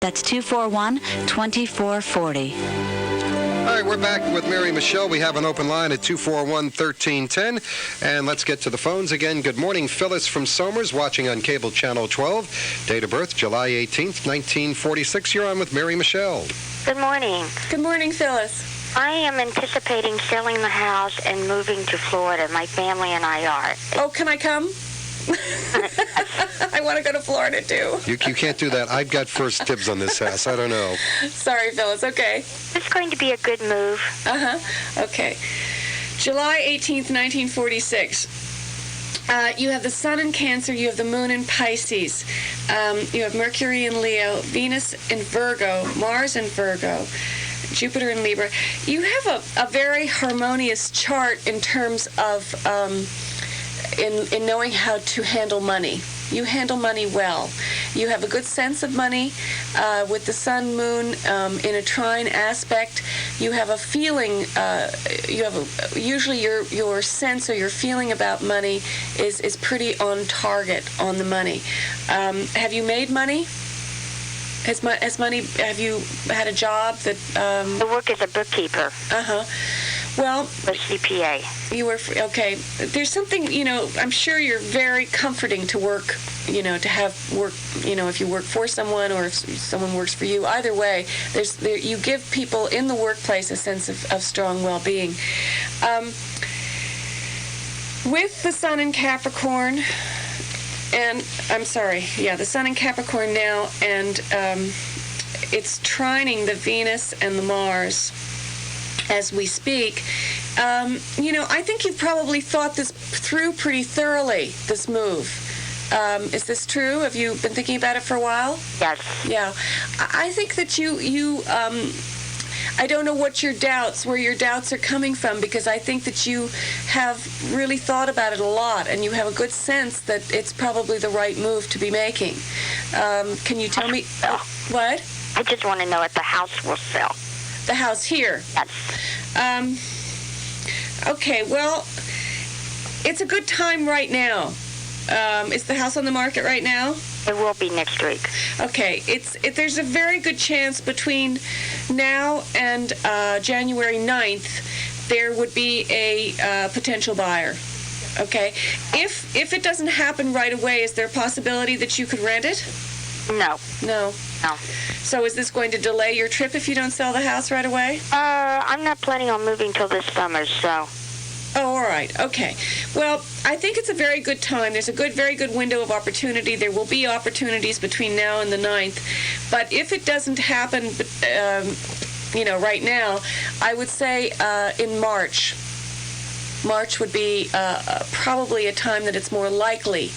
That's 241-2440. All right, we're back with Mary Michele. We have an open line at 241-1310. And let's get to the phones again. Good morning, Phyllis from Somers, watching on cable channel 12. Date of birth, July 18th, 1946. You're on with Mary Michele. Good morning. Good morning, Phyllis. I am anticipating selling the house and moving to Florida. My family and I are. Oh, can I come? I want to go to Florida, too. You can't do that. I've got first dibs on this house. I don't know. Sorry, Phyllis. Okay. It's going to be a good move. Okay. July 18th, 1946. You have the sun in Cancer. You have the moon in Pisces. You have Mercury in Leo, Venus in Virgo, Mars in Virgo, Jupiter in Libra. You have a very harmonious chart in terms of in knowing how to handle money. You handle money well. You have a good sense of money with the sun, moon in a trine aspect. You have a feeling. Usually your sense or your feeling about money is pretty on target on the money. Have you made money? Has money? Have you had a job that? I work as a bookkeeper. Well, a CPA. You were okay. There's something, I'm sure you're very comforting to work, to have work, if you work for someone or if someone works for you. Either way, you give people in the workplace a sense of strong well-being. With the sun in Capricorn, and the sun in Capricorn now, and it's trining the Venus and the Mars as we speak. I think you've probably thought this through pretty thoroughly, this move. Is this true? Have you been thinking about it for a while? Yes. Yeah. I think that you I don't know where your doubts are coming from, because I think that you have really thought about it a lot, and you have a good sense that it's probably the right move to be making. Can you tell me? What? I just want to know if the house will sell. The house here? Yes. Okay, well, it's a good time right now. Is the house on the market right now? It will be next week. Okay, there's a very good chance between now and January 9th there would be a potential buyer. Okay? If it doesn't happen right away, is there a possibility that you could rent it? No. No. No. So is this going to delay your trip if you don't sell the house right away? I'm not planning on moving till this summer, so. Oh, all right. Okay. Well, I think it's a very good time. There's a very good window of opportunity. There will be opportunities between now and the 9th. But if it doesn't happen, right now, I would say in March. March would be probably a time that it's more likely.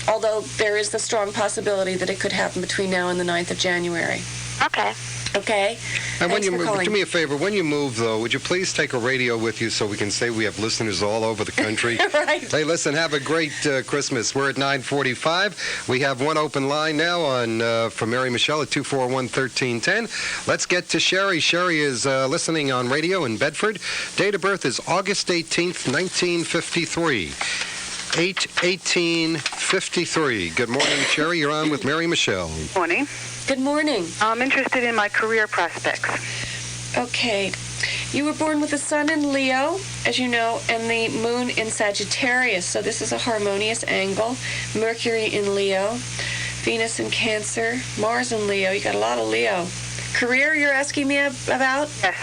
Although there is the strong possibility that it could happen between now and the 9th of January. Okay. Okay? And when Thanks you for move, calling. do me a favor, when you move, though, would you please take a radio with you so we can say we have listeners all over the country? Right. Hey, listen, have a great Christmas. We're at 9:45. We have one open line now for Mary Michele at 241-1310. Let's get to Sherry. Sherry is listening on radio in Bedford. Date of birth is August 18th, 1953. 8/18/53. Good morning, Sherry. You're on with Mary Michele. Morning. Good morning. I'm interested in my career prospects. Okay. You were born with the sun in Leo, as you know, and the moon in Sagittarius. So this is a harmonious angle. Mercury in Leo, Venus in Cancer, Mars in Leo. You got a lot of Leo. Career you're asking me about? Yes.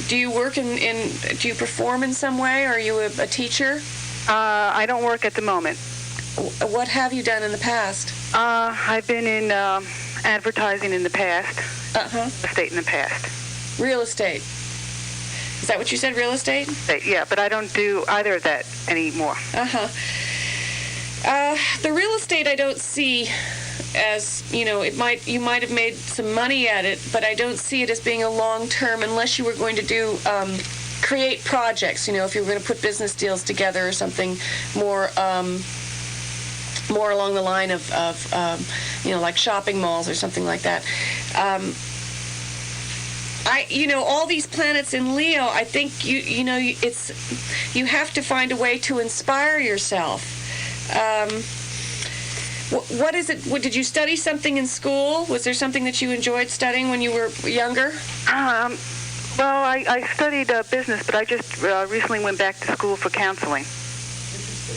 Do you work do you perform in some way? Or are you a teacher? I don't work at the moment. What have you done in the past? I've been in advertising in the past. Estate in the past. Real estate. Is that what you said, real estate? Yeah, but I don't do either of that anymore. The real estate I don't see as, you might have made some money at it, but I don't see it as being a long-term unless you were going to do create projects, if you were going to put business deals together or something more along the line of like shopping malls or something like that. All these planets in Leo, I think you have to find a way to inspire yourself. What is it? Did you study something in school? Was there something that you enjoyed studying when you were younger? Well, I studied business, but I just recently went back to school for counseling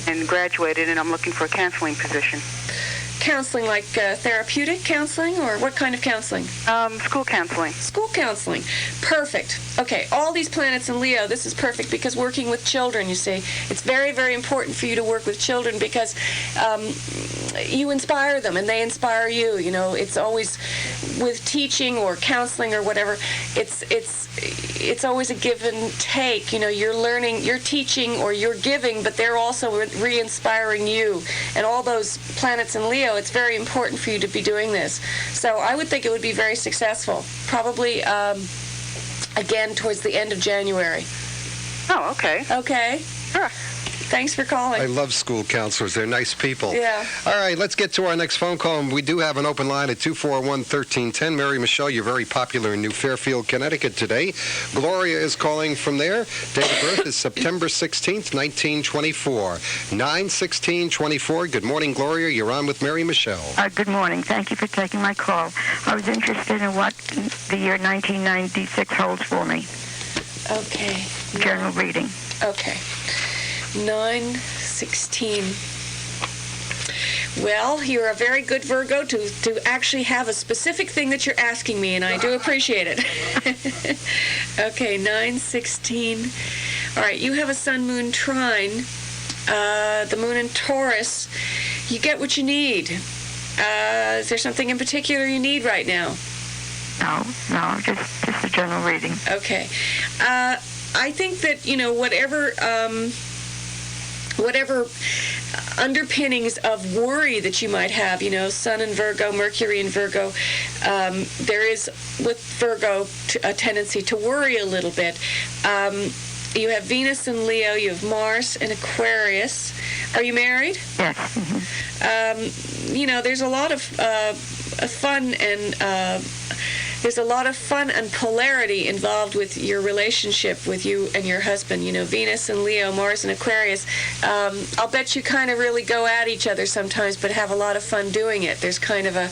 and graduated, and I'm looking for a counseling position. Counseling, like therapeutic counseling, or what kind of counseling? School counseling. School counseling. Perfect. Okay, all these planets in Leo, this is perfect because working with children, you see, it's very, very important for you to work with children because you inspire them and they inspire you. You know, it's always with teaching or counseling or whatever, it's always a give and take. You know, you're learning, you're teaching or you're giving, but they're also re-inspiring you. And all those planets in Leo, it's very important for you to be doing this. So I would think it would be very successful. Probably, again, towards the end of January. Oh, okay. Okay. Sure. Thanks for calling. I love school counselors. They're nice people. Yeah. All right, let's get to our next phone call. And we do have an open line at 241-1310. Mary Michele, you're very popular in New Fairfield, Connecticut today. Gloria is calling from there. Date of birth is September 16th, 1924. 9/16/24. Good morning, Gloria. You're on with Mary Michele. Good morning. Thank you for taking my call. I was interested in what the year 1996 holds for me. Okay. General reading. Okay. 9/16. Well, you're a very good Virgo to actually have a specific thing that you're asking me, and I do appreciate it. Okay, 9/16. All right, you have a sun-moon trine. The moon in Taurus. You get what you need. Is there something in particular you need right now? No, just a general reading. Okay. I think that, you know, whatever underpinnings of worry that you might have, you know, Sun in Virgo, Mercury in Virgo, there is with Virgo a tendency to worry a little bit. You have Venus in Leo, you have Mars in Aquarius. Are you married? Yes. Mm-hmm. You know, there's a lot of fun and there's a lot of fun and polarity involved with your relationship with you and your husband. You know, Venus and Leo, Mars and Aquarius. I'll bet you kind of really go at each other sometimes, but have a lot of fun doing it. There's kind of a,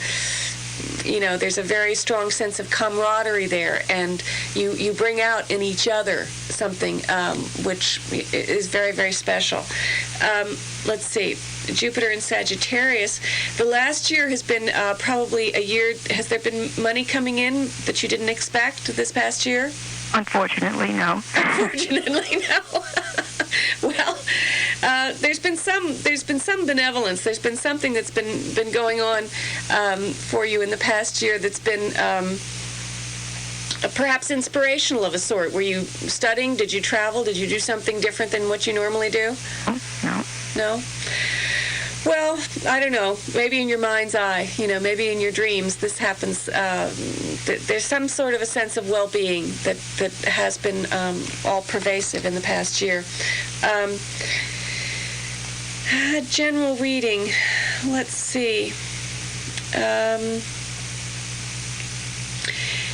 you know, there's a very strong sense of camaraderie there, and you bring out in each other something which is very, very special. Let's see. Jupiter in Sagittarius. The last year has been probably a year. Has there been money coming in that you didn't expect this past year? Unfortunately, no. Unfortunately, no. Well, there's been some benevolence. There's been something that's been going on for you in the past year that's been perhaps inspirational of a sort. Were you studying? Did you travel? Did you do something different than what you normally do? No. No? Well, I don't know. Maybe in your mind's eye, you know, maybe in your dreams, this happens. There's some sort of a sense of well-being that has been all pervasive in the past year. General reading. Let's see.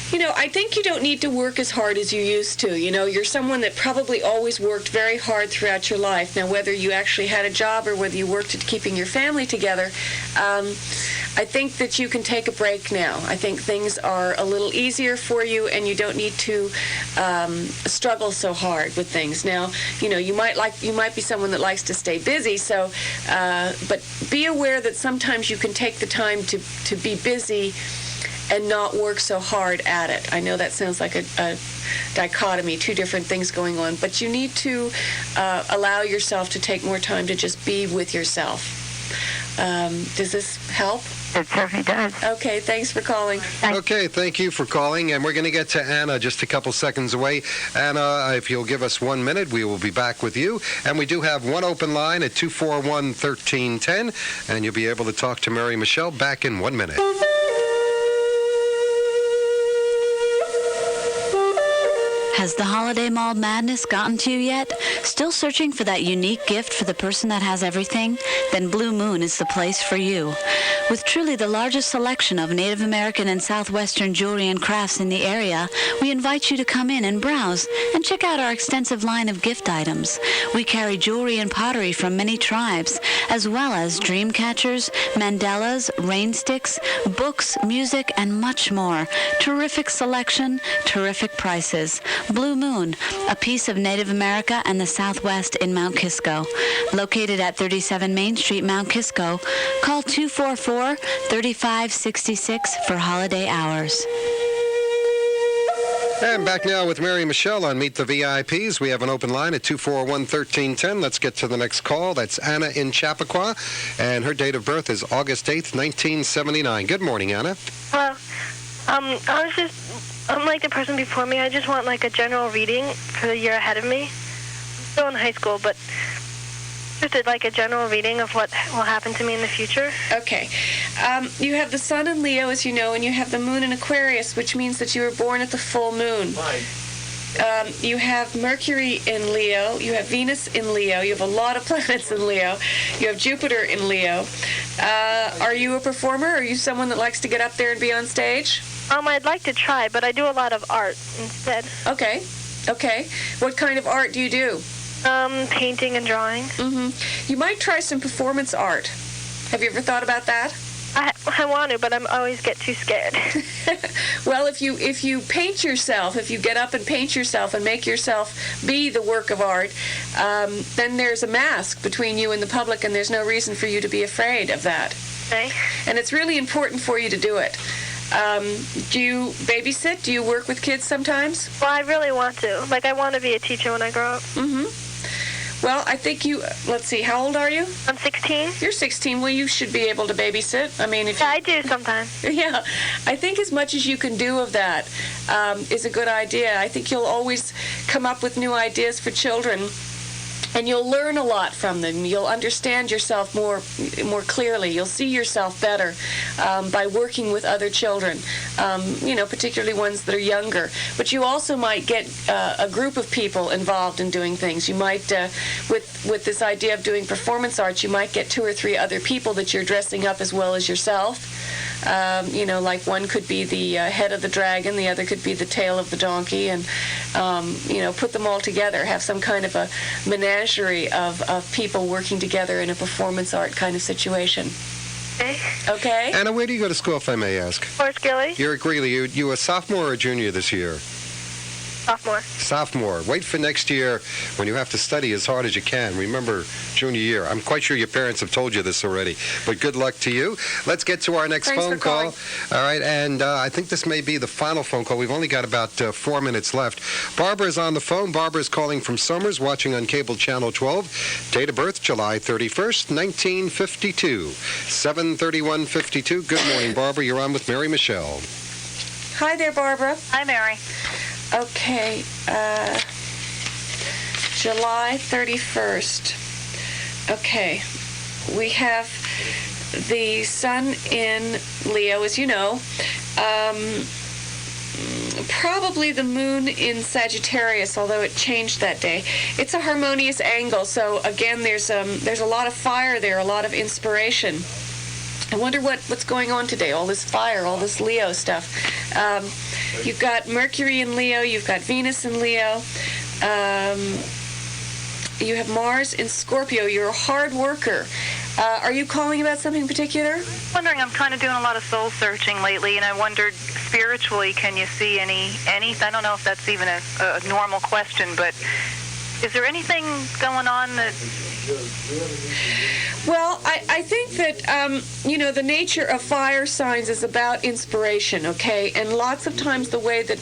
You know, I think you don't need to work as hard as you used to. You know, you're someone that probably always worked very hard throughout your life. Now, whether you actually had a job or whether you worked at keeping your family together, I think that you can take a break now. I think things are a little easier for you, and you don't need to struggle so hard with things. Now, you know, you might be someone that likes to stay busy. So, but be aware that sometimes you can take the time to be busy and not work so hard at it. I know that sounds like a dichotomy, two different things going on, but you need to allow yourself to take more time to just be with yourself. Does this help? It certainly does. Okay, thanks for calling. Okay, thank you for calling, and we're going to get to Anna just a couple seconds away. Anna, if you'll give us 1 minute, we will be back with you. And we do have one open line at 241-1310, and you'll be able to talk to Mary Michele back in 1 minute. Has the holiday mall madness gotten to you yet? Still searching for that unique gift for the person that has everything? Then Blue Moon is the place for you. With truly the largest selection of Native American and Southwestern jewelry and crafts in the area, we invite you to come in and browse and check out our extensive line of gift items. We carry jewelry and pottery from many tribes, as well as dream catchers, mandalas, rain sticks, books, music, and much more. Terrific selection, terrific prices. Blue Moon, a piece of Native America and the Southwest in Mount Kisco. Located at 37 Main Street, Mount Kisco, call 244-3566 for holiday hours. And back now with Mary Michele on Meet the VIPs. We have an open line at 241-1310. Let's get to the next call. That's Anna in Chappaqua, and her date of birth is August 8th, 1979. Good morning, Anna. Well, I'm like the person before me. I just want like a general reading for the year ahead of me. I'm still in high school, but just like a general reading of what will happen to me in the future. Okay. You have the sun in Leo, as you know, and you have the moon in Aquarius, which means that you were born at the full moon. You have Mercury in Leo. You have Venus in Leo. You have a lot of planets in Leo. You have Jupiter in Leo. Are you a performer? Are you someone that likes to get up there and be on stage? I'd like to try, but I do a lot of art instead. Okay. What kind of art do you do? Painting and drawing. You might try some performance art. Have you ever thought about that? I want to, but I always get too scared. Well, if you paint yourself, if you get up and paint yourself and make yourself be the work of art, then there's a mask between you and the public, and there's no reason for you to be afraid of that. Okay. And it's really important for you to do it. Do you babysit? Do you work with kids sometimes? Well, I really want to. Like, I want to be a teacher when I grow up. Well, I think let's see, how old are you? I'm 16. You're 16. Well, you should be able to babysit. I mean, if Yeah, I do sometimes. Yeah, I think as much as you can do of that is a good idea. I think you'll always come up with new ideas for children, and you'll learn a lot from them. You'll understand yourself more clearly. You'll see yourself better by working with other children, particularly ones that are younger. But you also might get a group of people involved in doing things. You might, with this idea of doing performance arts, you might get 2 or 3 other people that you're dressing up as well as yourself. Like one could be the head of the dragon, the other could be the tail of the donkey, and, put them all together, have some kind of a menagerie of people working together in a performance art kind of situation. Okay? Anna, where do you go to school, if I may ask? Forest Greeley. You're at Greeley. You a sophomore or a junior this year? Sophomore. Wait for next year when you have to study as hard as you can. Remember junior year. I'm quite sure your parents have told you this already, but good luck to you. Let's get to our next phone call. All right, and I think this may be the final phone call. We've only got about 4 minutes left. Barbara's on the phone. Barbara's calling from Somers, watching on cable channel 12. Date of birth, July 31st, 1952. 7/31/52. Good morning, Barbara. You're on with Mary Michele. Hi there, Barbara. Hi, Mary. Okay, July 31st. Okay, we have the sun in Leo, as you know. Probably the moon in Sagittarius, although it changed that day. It's a harmonious angle, so again, there's a lot of fire there, a lot of inspiration. I wonder what's going on today, all this fire, all this Leo stuff. You've got Mercury in Leo, you've got Venus in Leo, you have Mars in Scorpio. You're a hard worker. Are you calling about something particular? I'm wondering, I'm kind of doing a lot of soul searching lately, and I wondered, spiritually, can you see any I don't know if that's even a normal question, but is there anything going on that... Well, I think that, the nature of fire signs is about inspiration, okay? And lots of times the way that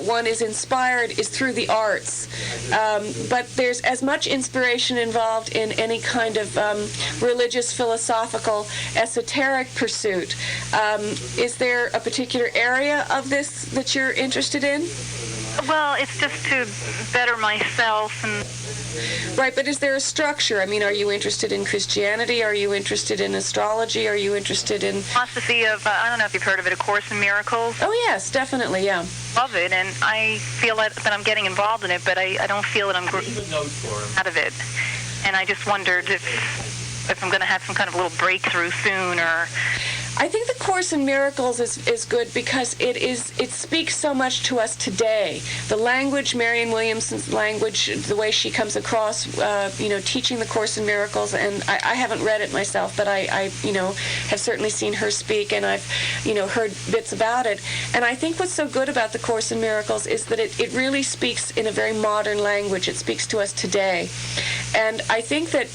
one is inspired is through the arts. But there's as much inspiration involved in any kind of religious, philosophical, esoteric pursuit. Is there a particular area of this that you're interested in? Well, it's just to better myself and. Right, but is there a structure? I mean, are you interested in Christianity? Are you interested in astrology? Are you interested in... Philosophy of, I don't know if you've heard of it, A Course in Miracles. Oh, yes, definitely, yeah. Love it, and I feel that I'm getting involved in it, but I don't feel that I'm out of it. And I just wondered if I'm going to have some kind of little breakthrough soon, or... I think the Course in Miracles is good because it speaks so much to us today. The language, Marianne Williamson's language, the way she comes across, teaching the Course in Miracles, and I haven't read it myself, but I have certainly seen her speak, and I've, heard bits about it. And I think what's so good about the Course in Miracles is that it really speaks in a very modern language. It speaks to us today. And I think that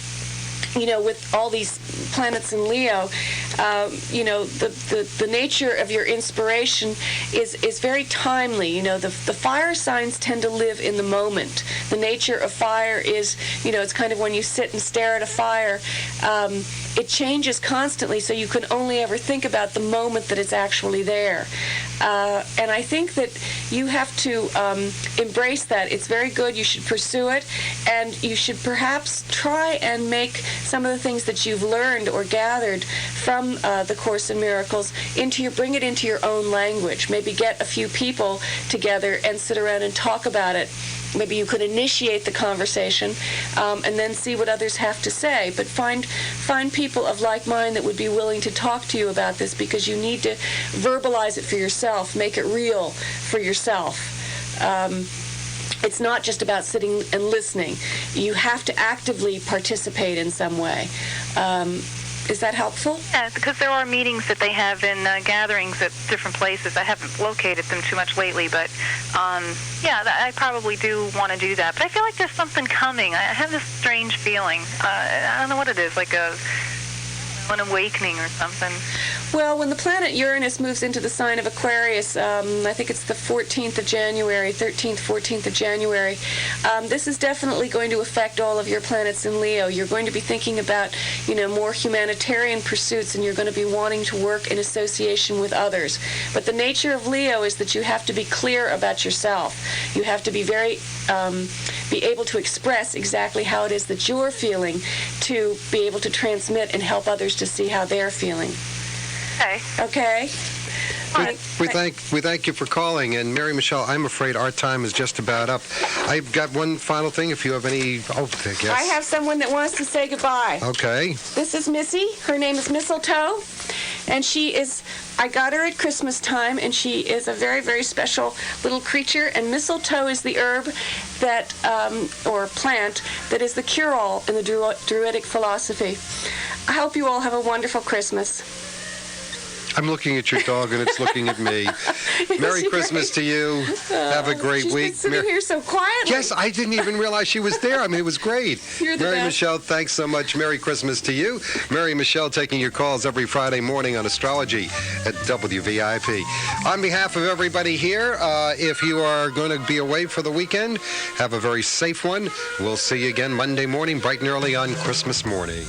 with all these planets in Leo, the nature of your inspiration is very timely. The fire signs tend to live in the moment. The nature of fire is, it's kind of when you sit and stare at a fire, it changes constantly, so you can only ever think about the moment that it's actually there. And I think that you have to embrace that. It's very good. You should pursue it, and you should perhaps try and make some of the things that you've learned or gathered from the Course in Miracles bring it into your own language. Maybe get a few people together and sit around and talk about it. Maybe you could initiate the conversation and then see what others have to say. But find people of like mind that would be willing to talk to you about this, because you need to verbalize it for yourself, make it real for yourself. It's not just about sitting and listening. You have to actively participate in some way. Is that helpful? Yeah, because there are meetings that they have in gatherings at different places. I haven't located them too much lately, but I probably do want to do that. But I feel like there's something coming. I have this strange feeling. I don't know what it is, like an awakening or something. Well, when the planet Uranus moves into the sign of Aquarius, I think it's the 14th of January, 13th, 14th of January, this is definitely going to affect all of your planets in Leo. You're going to be thinking about, more humanitarian pursuits, and you're going to be wanting to work in association with others. But the nature of Leo is that you have to be clear about yourself. You have to be be able to express exactly how it is that you're feeling, to be able to transmit and help others to see how they're feeling. Okay. We thank you for calling. And Mary Michele, I'm afraid our time is just about up. I've got one final thing. If you have any, I guess. I have someone that wants to say goodbye. Okay. This is Missy. Her name is Mistletoe, and I got her at Christmas time, and she is a very, very special little creature. And mistletoe is the herb that, or plant, that is the cure-all in the Druidic philosophy. I hope you all have a wonderful Christmas. I'm looking at your dog, and it's looking at me. Merry Christmas to you. Have a great week. She's been sitting here so quietly. Yes, I didn't even realize she was there. I mean, it was great. You're the Mary best. Michele, thanks so much. Merry Christmas to you. Mary Michele taking your calls every Friday morning on astrology at WVIP. On behalf of everybody here, if you are going to be away for the weekend, have a very safe one. We'll see you again Monday morning, bright and early on Christmas morning.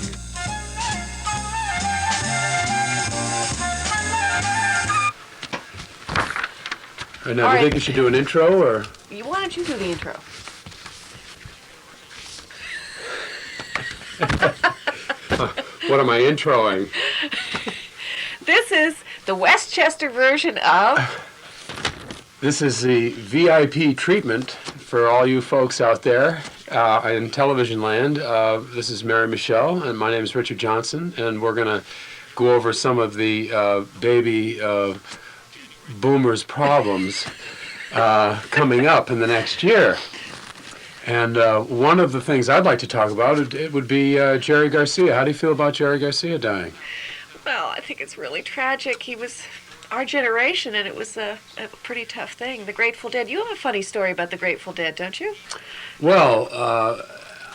Now, do you think you should do an intro, or? Why don't you do the intro? What am I introing? This is the Westchester version of... This is the VIP treatment for all you folks out there in television land. This is Mary Michele, and my name is Richard Johnson, and we're going to go over some of the baby boomers' problems coming up in the next year. And one of the things I'd like to talk about, it would be Jerry Garcia. How do you feel about Jerry Garcia dying? Well, I think it's really tragic. He was our generation, and it was a pretty tough thing. The Grateful Dead. You have a funny story about the Grateful Dead, don't you? Well,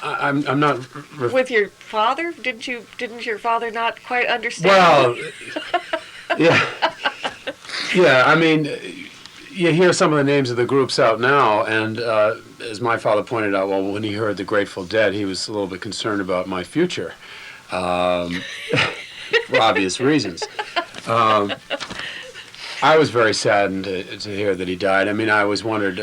I'm not... With your father? Didn't your father not quite understand? Well, yeah. Yeah, I mean, you hear some of the names of the groups out now, and as my father pointed out, well, when he heard the Grateful Dead, he was a little bit concerned about my future, for obvious reasons. I was very saddened to hear that he died. I mean, I always wondered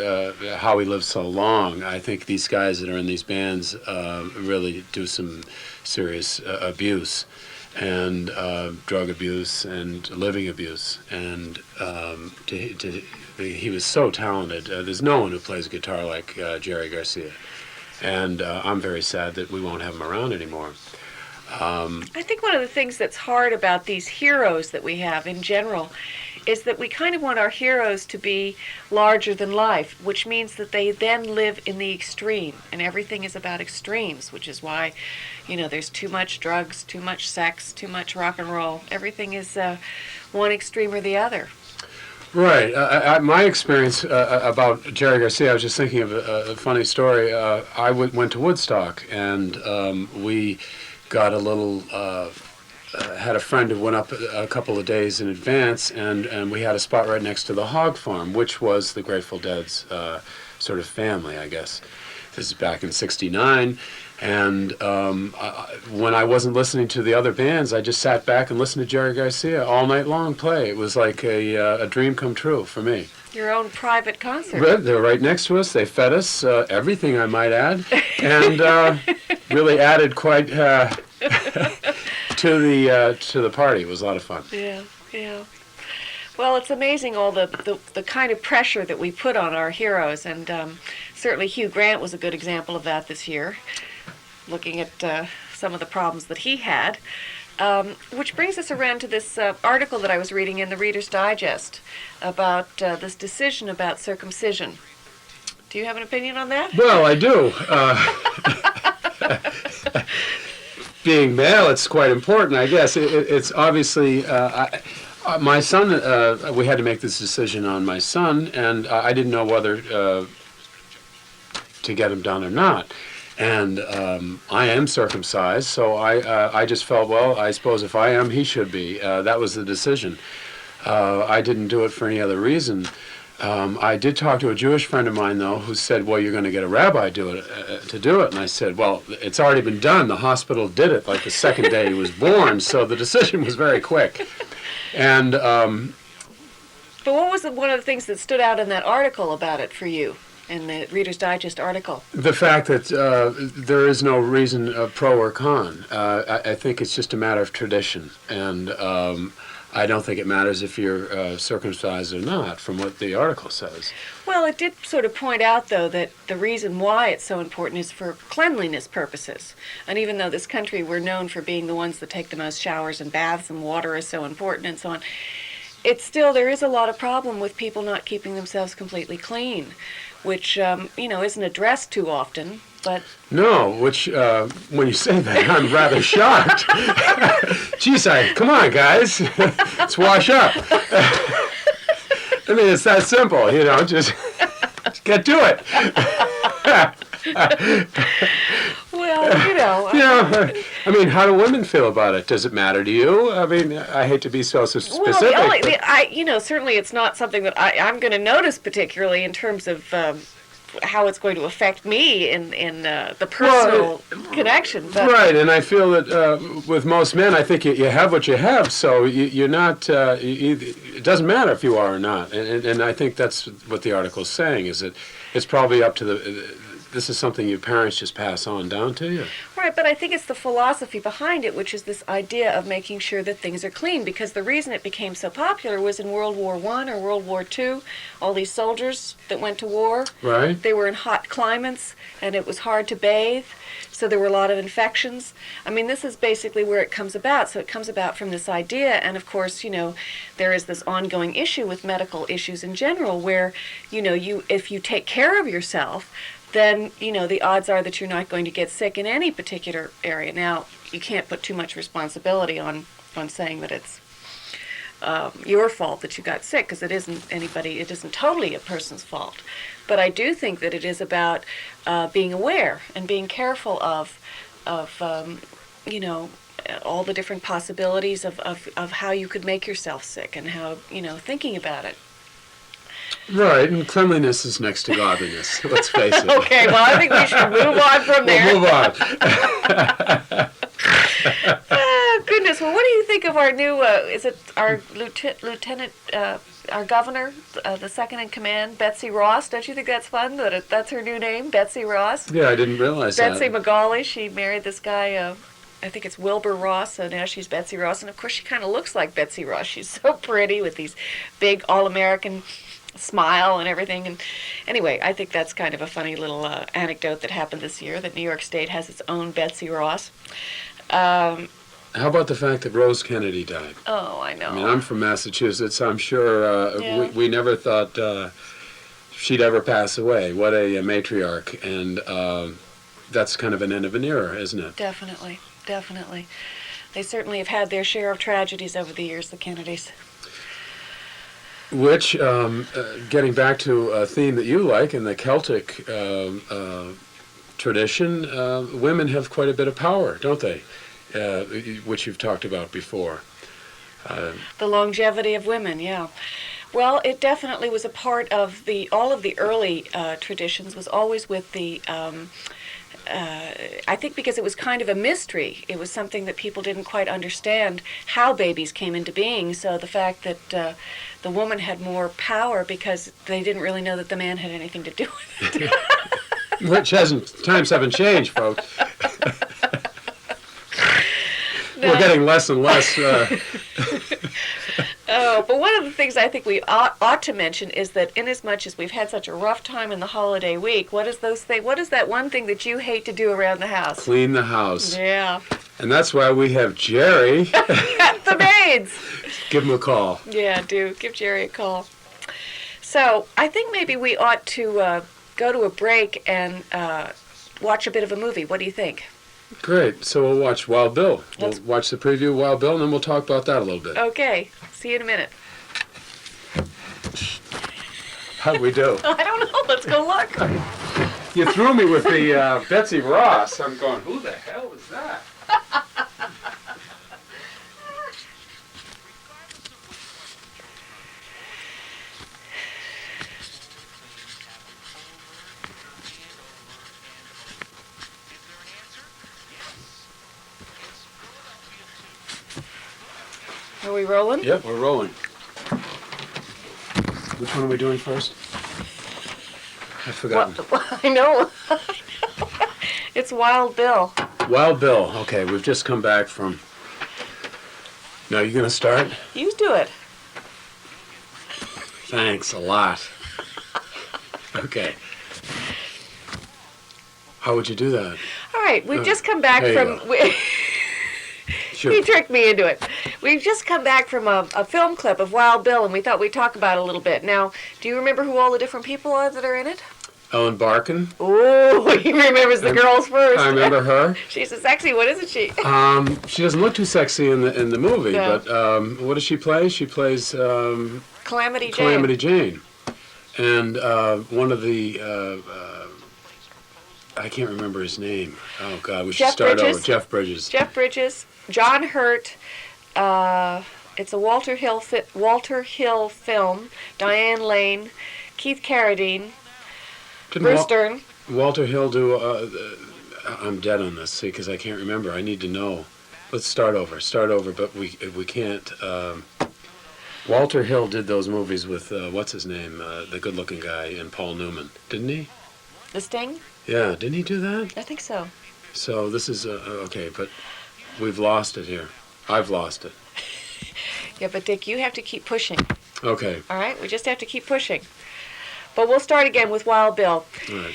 how he lived so long. I think these guys that are in these bands really do some serious abuse and drug abuse and living abuse. And he was so talented. There's no one who plays guitar like Jerry Garcia. And I'm very sad that we won't have him around anymore. I think one of the things that's hard about these heroes that we have in general is that we kind of want our heroes to be larger than life, which means that they then live in the extreme, and everything is about extremes, which is why, there's too much drugs, too much sex, too much rock and roll. Everything is one extreme or the other. Right. My experience about Jerry Garcia, I was just thinking of a funny story. I went to Woodstock, and we got a little... had a friend who went up a couple of days in advance, and we had a spot right next to the hog farm, which was the Grateful Dead's sort of family, I guess. This is back in '69, and when I wasn't listening to the other bands, I just sat back and listened to Jerry Garcia all night long play. It was like a dream come true for me. Your own private concert. Right, they were right next to us. They fed us everything, I might add, and really added quite... to the party. It was a lot of fun. Yeah. Well, it's amazing all the kind of pressure that we put on our heroes, and certainly Hugh Grant was a good example of that this year, looking at some of the problems that he had, which brings us around to this article that I was reading in the Reader's Digest about this decision about circumcision. Do you have an opinion on that? Well, I do. Being male, it's quite important, I guess. It's obviously, my son, we had to make this decision on my son, and I didn't know whether to get him done or not. And I am circumcised, so I just felt, well, I suppose if I am, he should be. That was the decision. I didn't do it for any other reason. I did talk to a Jewish friend of mine, though, who said, well, you're going to get a rabbi to do it. And I said, well, it's already been done. The hospital did it like the second day he was born, so the decision was very quick. And but what was one of the things that stood out in that article about it for you, in the Reader's Digest article? The fact that there is no reason pro or con. I think it's just a matter of tradition. And I don't think it matters if you're circumcised or not, from what the article says. Well, it did sort of point out, though, that the reason why it's so important is for cleanliness purposes. And even though this country, we're known for being the ones that take the most showers and baths, and water is so important and so on, it's still, there is a lot of problem with people not keeping themselves completely clean, which, isn't addressed too often. But no, which, when you say that, I'm rather shocked. Geez, come on, guys. Let's wash up. I mean, it's that simple, just get to it. Well, I mean, how do women feel about it? Does it matter to you? I mean, I hate to be so specific. Well, certainly it's not something that I'm going to notice particularly in terms of how it's going to affect me in the personal connection. But right, and I feel that with most men, I think you have what you have, so you're not, it doesn't matter if you are or not. And I think that's what the article is saying, is that it's probably up to this is something your parents just pass on down to you. Right, but I think it's the philosophy behind it, which is this idea of making sure that things are clean, because the reason it became so popular was in World War I or World War II, all these soldiers that went to war, right? They were in hot climates, and it was hard to bathe, so there were a lot of infections. I mean, this is basically where it comes about. So it comes about from this idea, and of course, there is this ongoing issue with medical issues in general, where, if you take care of yourself, then, the odds are that you're not going to get sick in any particular area. Now, you can't put too much responsibility on saying that it's your fault that you got sick, because it isn't totally a person's fault. But I do think that it is about being aware and being careful of all the different possibilities of how you could make yourself sick, and how, thinking about it. Right, and cleanliness is next to godliness, let's face it. Okay, well, I think we should move on from there. We'll move on. Goodness goodness. Well, what do you think of our new, is it our lieutenant, our governor, the second in command, Betsy Ross? Don't you think that's fun, that's her new name, Betsy Ross? Yeah, I didn't realize Betsy that. Macaulay, she married this guy, I think it's Wilbur Ross, so now she's Betsy Ross. And, of course, she kind of looks like Betsy Ross. She's so pretty with these big all-American smile and everything. And anyway, I think that's kind of a funny little anecdote that happened this year, that New York State has its own Betsy Ross. How about the fact that Rose Kennedy died? Oh, I know. I mean, I'm from Massachusetts. I'm sure we never thought she'd ever pass away. What a matriarch. And that's kind of an end of an era, isn't it? Definitely, definitely. They certainly have had their share of tragedies over the years, the Kennedys. Which, getting back to a theme that you like in the Celtic tradition, women have quite a bit of power, don't they? Which you've talked about before. The longevity of women, yeah. Well, it definitely was a part of all of the early traditions was always with the, I think because it was kind of a mystery. It was something that people didn't quite understand how babies came into being. So the fact that the woman had more power because they didn't really know that the man had anything to do with it. Which times haven't changed, folks. We're getting less and less. Oh, but one of the things I think we ought to mention is that inasmuch as we've had such a rough time in the holiday week, what is that one thing that you hate to do around the house? Clean the house. Yeah. And that's why we have Jerry. The maids. Give him a call. Yeah, do. Give Jerry a call. So I think maybe we ought to go to a break and watch a bit of a movie. What do you think? Great. So we'll watch Wild Bill. We'll watch the preview of Wild Bill, and then we'll talk about that a little bit. Okay. See you in a minute. How'd we do? I don't know. Let's go look. You threw me with the Betsy Ross. I'm going, who the hell is that? Are we rolling? Yep, we're rolling. Which one are we doing first? I've forgotten. I know. It's Wild Bill. Wild Bill. Okay, we've just come back from... Now, you going to start? You do it. Thanks a lot. Okay. How would you do that? All right, we've just come back there you from... Sure. He tricked me into it. We've just come back from a film clip of Wild Bill, and we thought we'd talk about it a little bit. Now, do you remember who all the different people are that are in it? Ellen Barkin. Oh, he remembers the girls first. I remember her. She's a sexy one, isn't she? She doesn't look too sexy in the movie, No. but what does she play? She plays Calamity Jane. Calamity Jane. And one of the... I can't remember his name. Oh, God, we should start over. Jeff Bridges. Jeff Bridges. John Hurt. It's a Walter Hill film. Diane Lane. Keith Carradine. Bruce Dern. Walter Hill do... I'm dead on this, see, because I can't remember. I need to know. Let's start over. But we can't... Walter Hill did those movies with, what's his name? The good-looking guy, and Paul Newman. Didn't he? The Sting? Yeah, didn't he do that? I think so. So this is... okay, but we've lost it here. I've lost it. Yeah, but Dick, you have to keep pushing. Okay. All right? We just have to keep pushing. But we'll start again with Wild Bill. All right.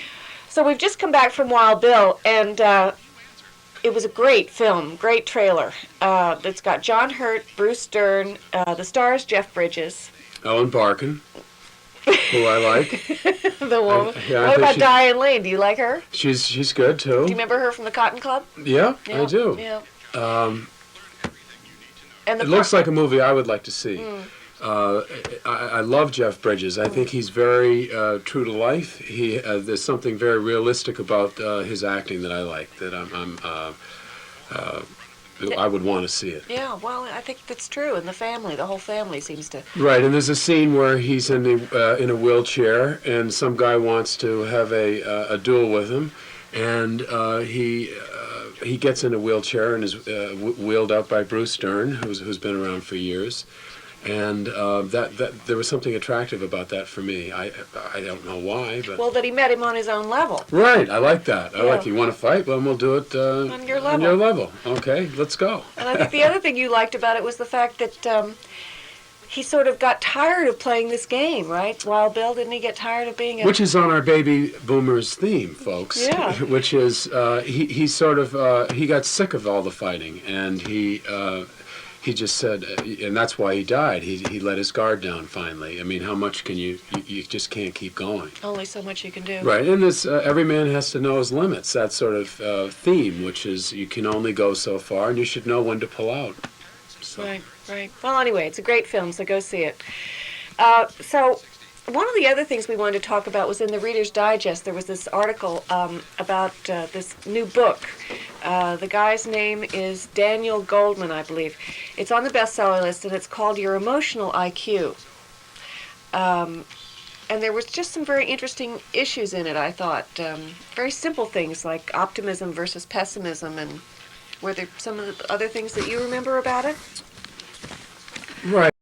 So we've just come back from Wild Bill, and it was a great film, great trailer. It's got John Hurt, Bruce Dern, the stars Jeff Bridges. Ellen Barkin, who I like. The woman. Yeah, What about Diane Lane? Do you like her? She's good, too. Do you remember her from the Cotton Club? Yeah, I do. Yeah. And it looks like a movie I would like to see. I love Jeff Bridges. I think he's very true to life. There's something very realistic about his acting that I like. That I would want to see it. Yeah, well, I think that's true. And the whole family seems to. Right, and there's a scene where he's in a wheelchair, and some guy wants to have a duel with him, and he gets in a wheelchair and is wheeled up by Bruce Stern, who's been around for years. And that there was something attractive about that for me. I don't know why, but Well, that he met him on his own level. right. I like that. I Yeah. like. You want to fight? Well, we'll do it On your On level. your level. Okay, let's go. And I think the other thing you liked about it was the fact that he sort of got tired of playing this game, right? Wild Bill, didn't he get tired of being a... Which is on our baby boomers theme, folks. Yeah. Which is he sort of he got sick of all the fighting, and he just said, and that's why he died. He let his guard down finally. I mean, how much can you just can't keep going. Only so much you can do. Right, and this every man has to know his limits. That sort of theme, which is you can only go so far, and you should know when to pull out. So. Right, right. Well, anyway, it's a great film, so go see it. So one of the other things we wanted to talk about was in the Reader's Digest. There was this article about this new book. The guy's name is Daniel Goldman, I believe. It's on the bestseller list, and it's called Your Emotional IQ. And there was just some very interesting issues in it, I thought. Very simple things like optimism versus pessimism, and were there some of the other things that you remember about it? Right.